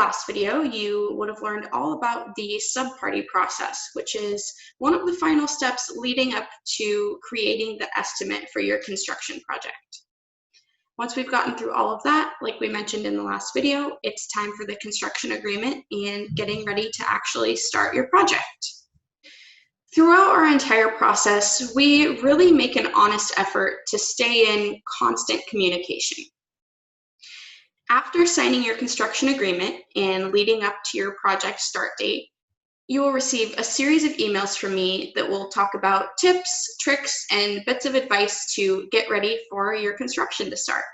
last video, you would have learned all about the sub-party process, which is one of the final steps leading up to creating the estimate for your construction project. Once we've gotten through all of that, like we mentioned in the last video, it's time for the construction agreement and getting ready to actually start your project. Throughout our entire process, we really make an honest effort to stay in constant communication. After signing your construction agreement and leading up to your project start date, you will receive a series of emails from me that will talk about tips, tricks, and bits of advice to get ready for your construction to start.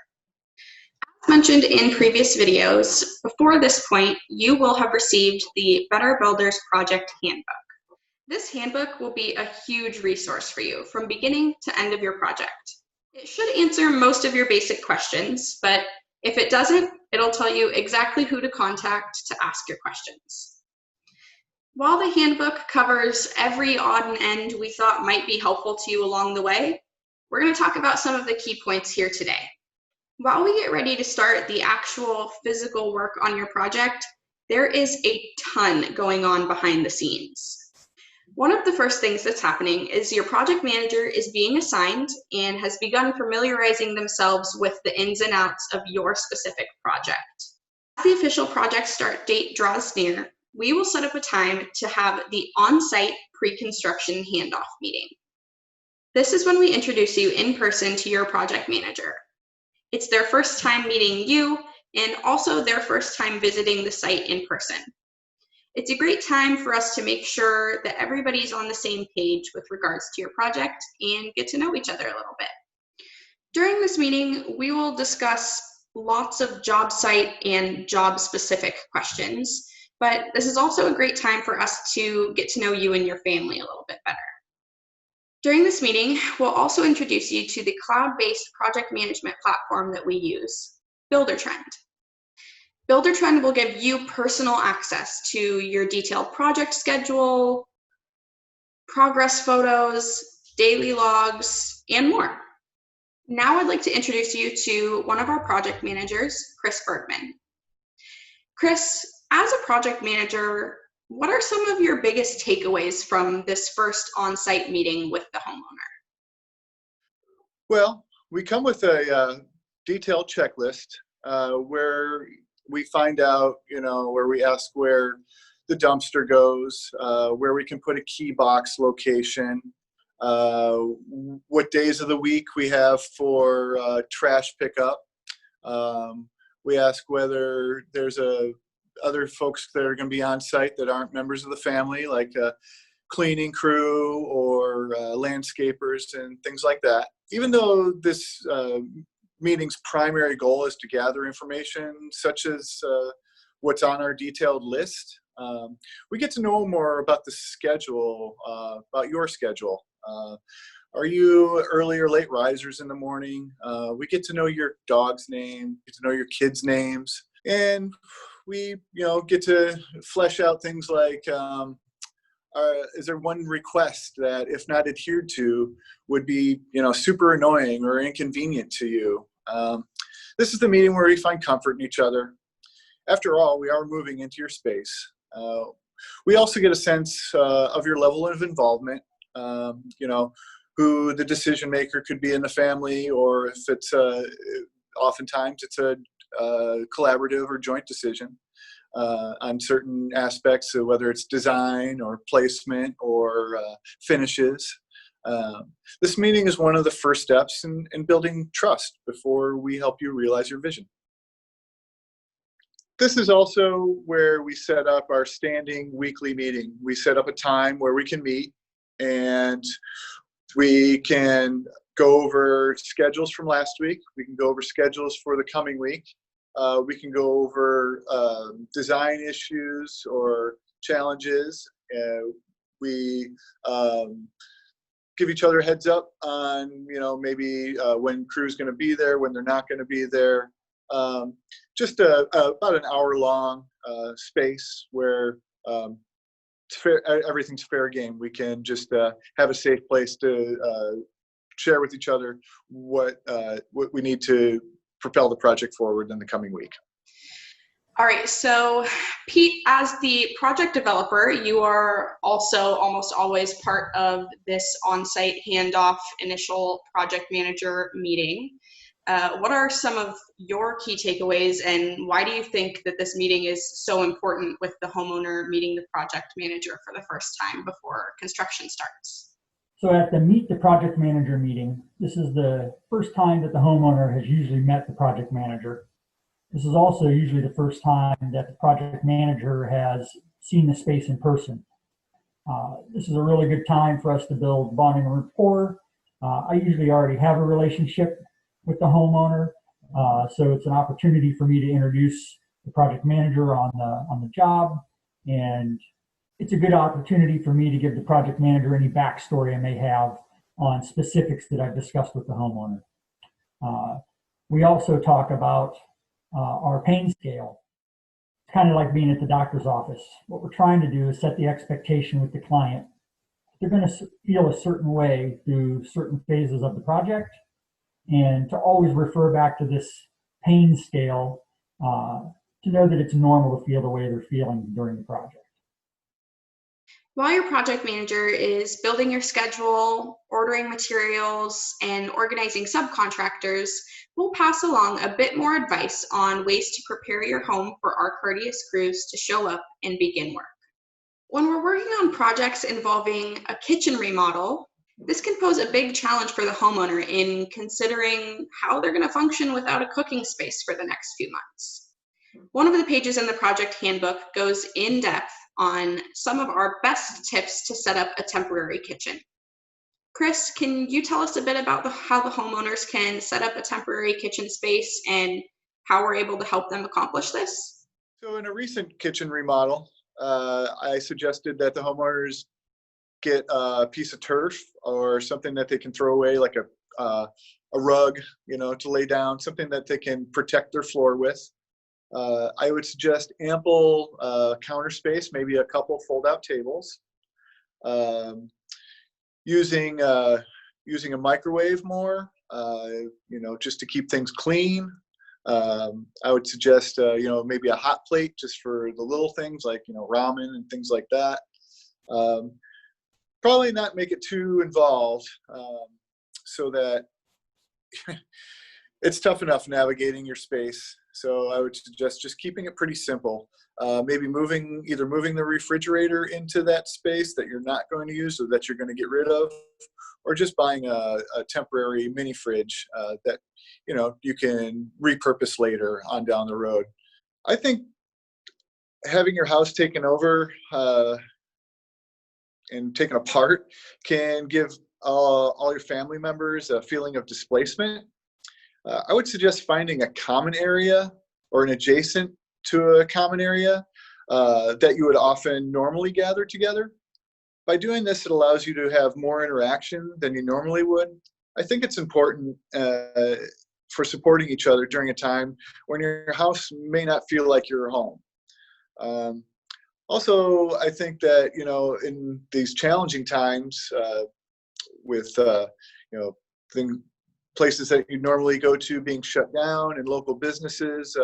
As mentioned in previous videos, before this point, you will have received the Better Builders Project Handbook. This handbook will be a huge resource for you from beginning to end of your project. It should answer most of your basic questions, but if it doesn't, it'll tell you exactly who to contact to ask your questions. While the handbook covers every odd and end we thought might be helpful to you along the way, we're going to talk about some of the key points here today. While we get ready to start the actual physical work on your project, there is a ton going on behind the scenes. One of the first things that's happening is your project manager is being assigned and has begun familiarizing themselves with the ins and outs of your specific project. As the official project start date draws near, we will set up a time to have the on-site pre-construction handoff meeting. This is when we introduce you in person to your project manager. It's their first time meeting you and also their first time visiting the site in person. It's a great time for us to make sure that everybody's on the same page with regards to your project and get to know each other a little bit. During this meeting, we will discuss lots of job site and job specific questions, but this is also a great time for us to get to know you and your family a little bit better. During this meeting, we'll also introduce you to the cloud-based project management platform that we use, Buildertrend. Buildertrend will give you personal access to your detailed project schedule, progress photos, daily logs, and more. Now I'd like to introduce you to one of our project managers, Chris Bergman. Chris, as a project manager, what are some of your biggest takeaways from this first on-site meeting with the homeowner? Well, we come with a detailed checklist where we find out, where we ask where the dumpster goes, where we can put a key box location, what days of the week we have for trash pickup. We ask whether there's other folks that are going to be on site that aren't members of the family, like a cleaning crew or landscapers and things like that. Even though this meeting's primary goal is to gather information such as what's on our detailed list, we get to know more about the schedule, about your schedule. Are you early or late risers in the morning? We get to know your dog's name, get to know your kids' names, and we get to flesh out things like is there one request that, if not adhered to, would be super annoying or inconvenient to you? This is the meeting where we find comfort in each other. After all, we are moving into your space. We also get a sense of your level of involvement, who the decision maker could be in the family, or if it's oftentimes it's a collaborative or joint decision on certain aspects, of whether it's design or placement or finishes. This meeting is one of the first steps in building trust before we help you realize your vision. This is also where we set up our standing weekly meeting. We set up a time where we can meet and we can go over schedules from last week. We can go over schedules for the coming week. We can go over design issues or challenges. We give each other a heads up on, maybe when crew's going to be there, when they're not going to be there. Just about an hour-long space where everything's fair game. We can just have a safe place to share with each other what we need to propel the project forward in the coming week. All right, so Pete, as the project developer, you are also almost always part of this on-site handoff initial project manager meeting. What are some of your key takeaways, and why do you think that this meeting is so important with the homeowner meeting the project manager for the first time before construction starts? So at the Meet the Project Manager meeting, this is the first time that the homeowner has usually met the project manager. This is also usually the first time that the project manager has seen the space in person. This is a really good time for us to build bonding and rapport. I usually already have a relationship with the homeowner, so it's an opportunity for me to introduce the project manager on the job, and it's a good opportunity for me to give the project manager any backstory I may have on specifics that I've discussed with the homeowner. We also talk about our pain scale. It's kind of like being at the doctor's office. What we're trying to do is set the expectation with the client. They're going to feel a certain way through certain phases of the project, and to always refer back to this pain scale to know that it's normal to feel the way they're feeling during the project. While your project manager is building your schedule, ordering materials, and organizing subcontractors, we'll pass along a bit more advice on ways to prepare your home for our courteous crews to show up and begin work. When we're working on projects involving a kitchen remodel, this can pose a big challenge for the homeowner in considering how they're going to function without a cooking space for the next few months. One of the pages in the project handbook goes in depth on some of our best tips to set up a temporary kitchen. Chris, can you tell us a bit about how the homeowners can set up a temporary kitchen space and how we're able to help them accomplish this? So in a recent kitchen remodel, I suggested that the homeowners get a piece of turf or something that they can throw away, like a rug, to lay down, something that they can protect their floor with. I would suggest ample counter space, maybe a couple fold-out tables. Using a microwave more, just to keep things clean. I would suggest, maybe a hot plate just for the little things like, ramen and things like that. Probably not make it too involved, so that it's tough enough navigating your space. So I would suggest just keeping it pretty simple. Maybe either moving the refrigerator into that space that you're not going to use or that you're going to get rid of, or just buying a temporary mini fridge that you can repurpose later on down the road. I think having your house taken over and taken apart can give all your family members a feeling of displacement. I would suggest finding a common area or an adjacent to a common area that you would often normally gather together. By doing this, it allows you to have more interaction than you normally would. I think it's important for supporting each other during a time when your house may not feel like your home. Also, I think that, in these challenging times with, places that you normally go to being shut down and local businesses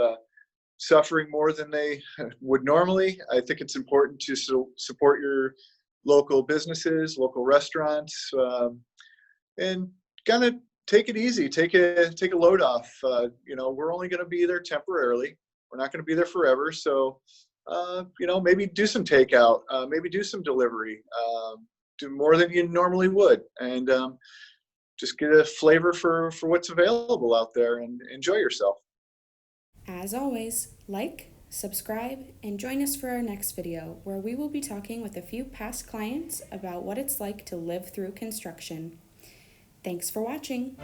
suffering more than they would normally, I think it's important to support your local businesses, local restaurants, and kind of take it easy, take a load off. We're only going to be there temporarily. We're not going to be there forever. So, maybe do some takeout, maybe do some delivery, do more than you normally would, and just get a flavor for what's available out there and enjoy yourself. As always, like, subscribe, and join us for our next video where we will be talking with a few past clients about what it's like to live through construction. Thanks for watching.